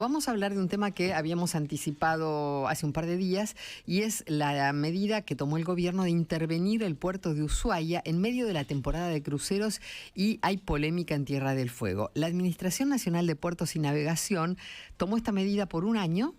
Vamos a hablar de un tema que habíamos anticipado hace un par de días y es la medida que tomó el gobierno de intervenir el puerto de Ushuaia en medio de la temporada de cruceros y hay polémica en Tierra del Fuego. La Administración Nacional de Puertos y Navegación tomó esta medida por un año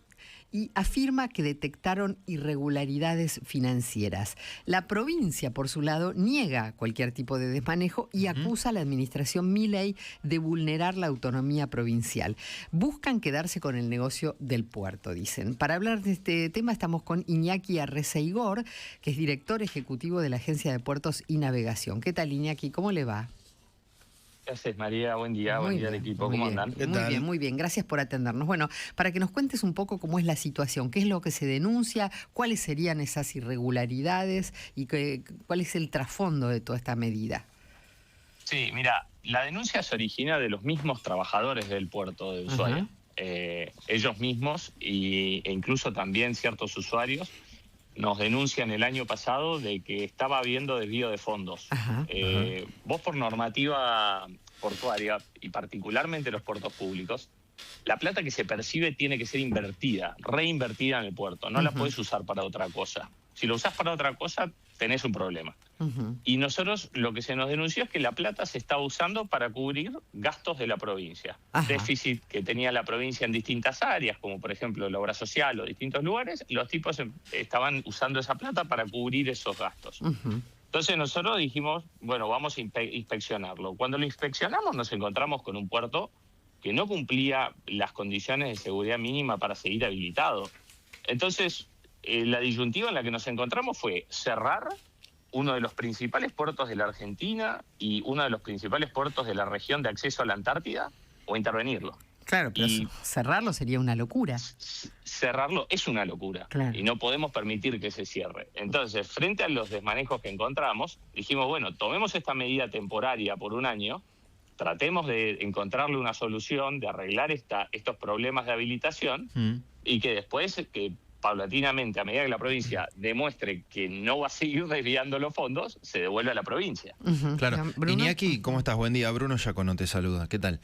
y afirma que detectaron irregularidades financieras. La provincia, por su lado, niega cualquier tipo de desmanejo y acusa a la administración Milei de vulnerar la autonomía provincial. Buscan quedarse con el negocio del puerto, dicen. Para hablar de este tema estamos con Iñaki Arreceigor, que es director ejecutivo de la Agencia de Puertos y Navegación. ¿Qué tal, Iñaki? ¿Cómo le va? ¿Qué haces, María? Buen día al equipo. ¿Cómo andan? Muy bien. Gracias por atendernos. Bueno, para que nos cuentes un poco cómo es la situación, qué es lo que se denuncia, cuáles serían esas irregularidades y cuál es el trasfondo de toda esta medida. Sí, mira, la denuncia se origina de los mismos trabajadores del puerto de Ushuaia. Ellos mismos e incluso también ciertos usuarios nos denuncian el año pasado de que estaba habiendo desvío de fondos. Vos, por normativa portuaria y particularmente los puertos públicos, la plata que se percibe tiene que ser invertida, reinvertida en el puerto. No la podés usar para otra cosa. Si lo usás para otra cosa, tenés un problema. Y nosotros lo que se nos denunció es que la plata se estaba usando para cubrir gastos de la provincia. Déficit que tenía la provincia en distintas áreas, como por ejemplo la obra social o distintos lugares, los tipos estaban usando esa plata para cubrir esos gastos. Entonces nosotros dijimos, bueno, vamos a inspeccionarlo. Cuando lo inspeccionamos nos encontramos con un puerto que no cumplía las condiciones de seguridad mínima para seguir habilitado. Entonces, la disyuntiva en la que nos encontramos fue cerrar uno de los principales puertos de la Argentina y uno de los principales puertos de la región de acceso a la Antártida o intervenirlo. Claro, pero cerrarlo sería una locura. Cerrarlo es una locura, claro, y no podemos permitir que se cierre. Entonces, frente a los desmanejos que encontramos, dijimos, bueno, tomemos esta medida temporaria por un año, tratemos de encontrarle una solución, de arreglar estos problemas de habilitación y que después, que paulatinamente, a medida que la provincia demuestre que no va a seguir desviando los fondos, se devuelve a la provincia. Claro. Iñaki, ¿cómo estás? Buen día. Bruno Giacono te saluda. ¿Qué tal?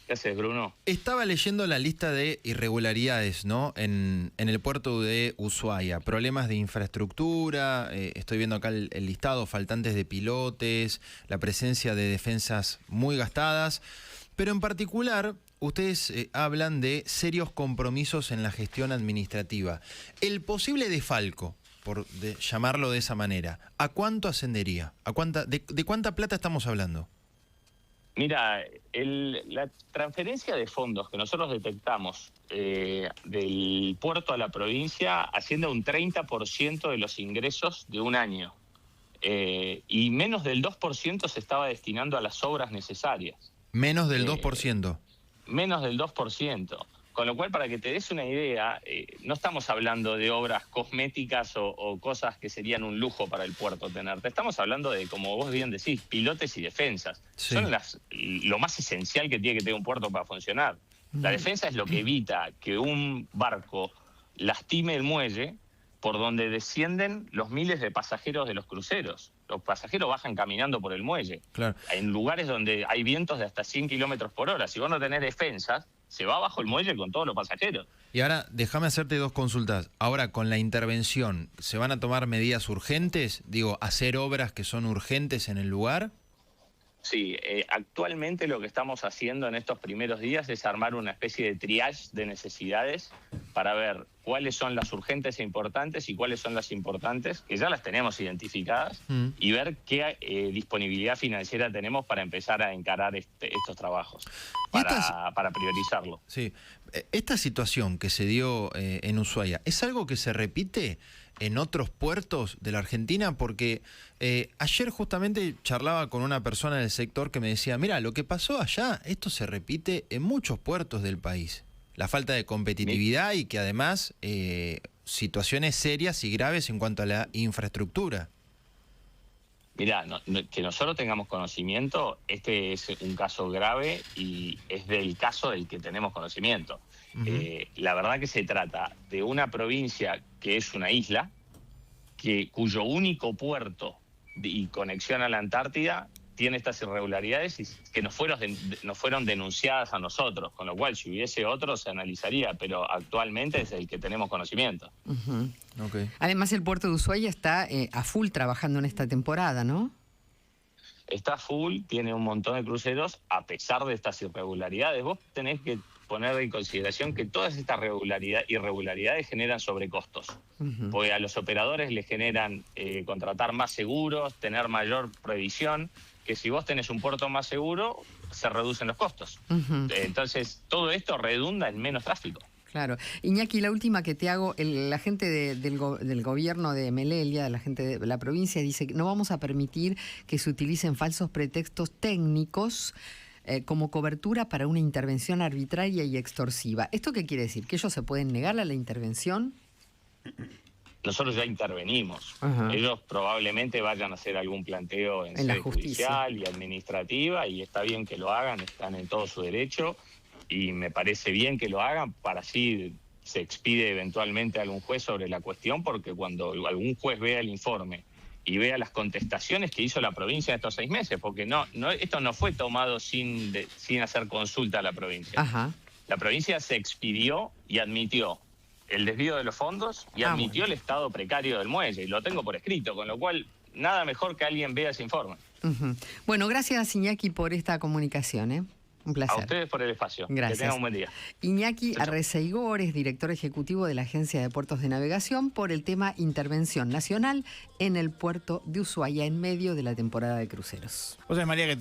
¿Qué haces, Bruno? Estaba leyendo la lista de irregularidades, ¿no? En el puerto de Ushuaia. Problemas de infraestructura, estoy viendo acá el listado, faltantes de pilotes, la presencia de defensas muy gastadas, pero en particular ustedes hablan de serios compromisos en la gestión administrativa. El posible desfalco, por llamarlo de esa manera, ¿a cuánto ascendería? ¿De cuánta plata estamos hablando? Mira, la transferencia de fondos que nosotros detectamos del puerto a la provincia asciende a un 30% de los ingresos de un año. Y menos del 2% se estaba destinando a las obras necesarias. ¿Menos del 2%? Menos del 2%. Con lo cual, para que te des una idea, no estamos hablando de obras cosméticas o cosas que serían un lujo para el puerto tenerte. Estamos hablando de, como vos bien decís, pilotes y defensas. Sí. Son lo más esencial que tiene que tener un puerto para funcionar. La defensa es lo que evita que un barco lastime el muelle por donde descienden los miles de pasajeros de los cruceros. Los pasajeros bajan caminando por el muelle. Claro. En lugares donde hay vientos de hasta 100 kilómetros por hora. Si vos no tenés defensas, se va bajo el muelle con todos los pasajeros. Y ahora, déjame hacerte dos consultas. Ahora, con la intervención, ¿se van a tomar medidas urgentes? Digo, ¿hacer obras que son urgentes en el lugar? Sí, actualmente lo que estamos haciendo en estos primeros días es armar una especie de triage de necesidades para ver cuáles son las urgentes e importantes y cuáles son las importantes, que ya las tenemos identificadas, y ver qué disponibilidad financiera tenemos para empezar a encarar estos trabajos, para priorizarlo. Sí. Esta situación que se dio en Ushuaia, ¿es algo que se repite en otros puertos de la Argentina? Porque ayer justamente charlaba con una persona del sector que me decía, mira, lo que pasó allá, esto se repite en muchos puertos del país. La falta de competitividad y que además situaciones serias y graves en cuanto a la infraestructura. Mirá, que nosotros tengamos conocimiento, este es un caso grave y es del caso del que tenemos conocimiento. La verdad que se trata de una provincia que es una isla, cuyo único puerto y conexión a la Antártida tiene estas irregularidades y que nos fueron denunciadas a nosotros, con lo cual si hubiese otro se analizaría, pero actualmente es el que tenemos conocimiento. Okay. Además el puerto de Ushuaia está a full trabajando en esta temporada, ¿no? Está full, tiene un montón de cruceros, a pesar de estas irregularidades. Vos tenés que poner en consideración que todas estas irregularidades generan sobrecostos, porque a los operadores les generan contratar más seguros, tener mayor previsión, que si vos tenés un puerto más seguro, se reducen los costos. Entonces, todo esto redunda en menos tráfico. Claro. Iñaki, la última que te hago, la gente del gobierno de Melelia, la gente de la provincia, dice que no vamos a permitir que se utilicen falsos pretextos técnicos como cobertura para una intervención arbitraria y extorsiva. ¿Esto qué quiere decir? ¿Que ellos se pueden negar a la intervención? Nosotros ya intervenimos. Ellos probablemente vayan a hacer algún planteo en sede judicial y administrativa, y está bien que lo hagan, están en todo su derecho, y me parece bien que lo hagan para así se expide eventualmente a algún juez sobre la cuestión, porque cuando algún juez vea el informe y vea las contestaciones que hizo la provincia en estos 6 meses, porque esto no fue tomado sin hacer consulta a la provincia. La provincia se expidió y admitió el desvío de los fondos y admitió el estado precario del muelle, y lo tengo por escrito, con lo cual nada mejor que alguien vea ese informe. Bueno, gracias Iñaki por esta comunicación, Un placer. A ustedes por el espacio. Gracias. Que tengan un buen día. Iñaki Arreceigor es director ejecutivo de la Agencia de Puertos de Navegación por el tema Intervención Nacional en el puerto de Ushuaia en medio de la temporada de cruceros. O sea, María, que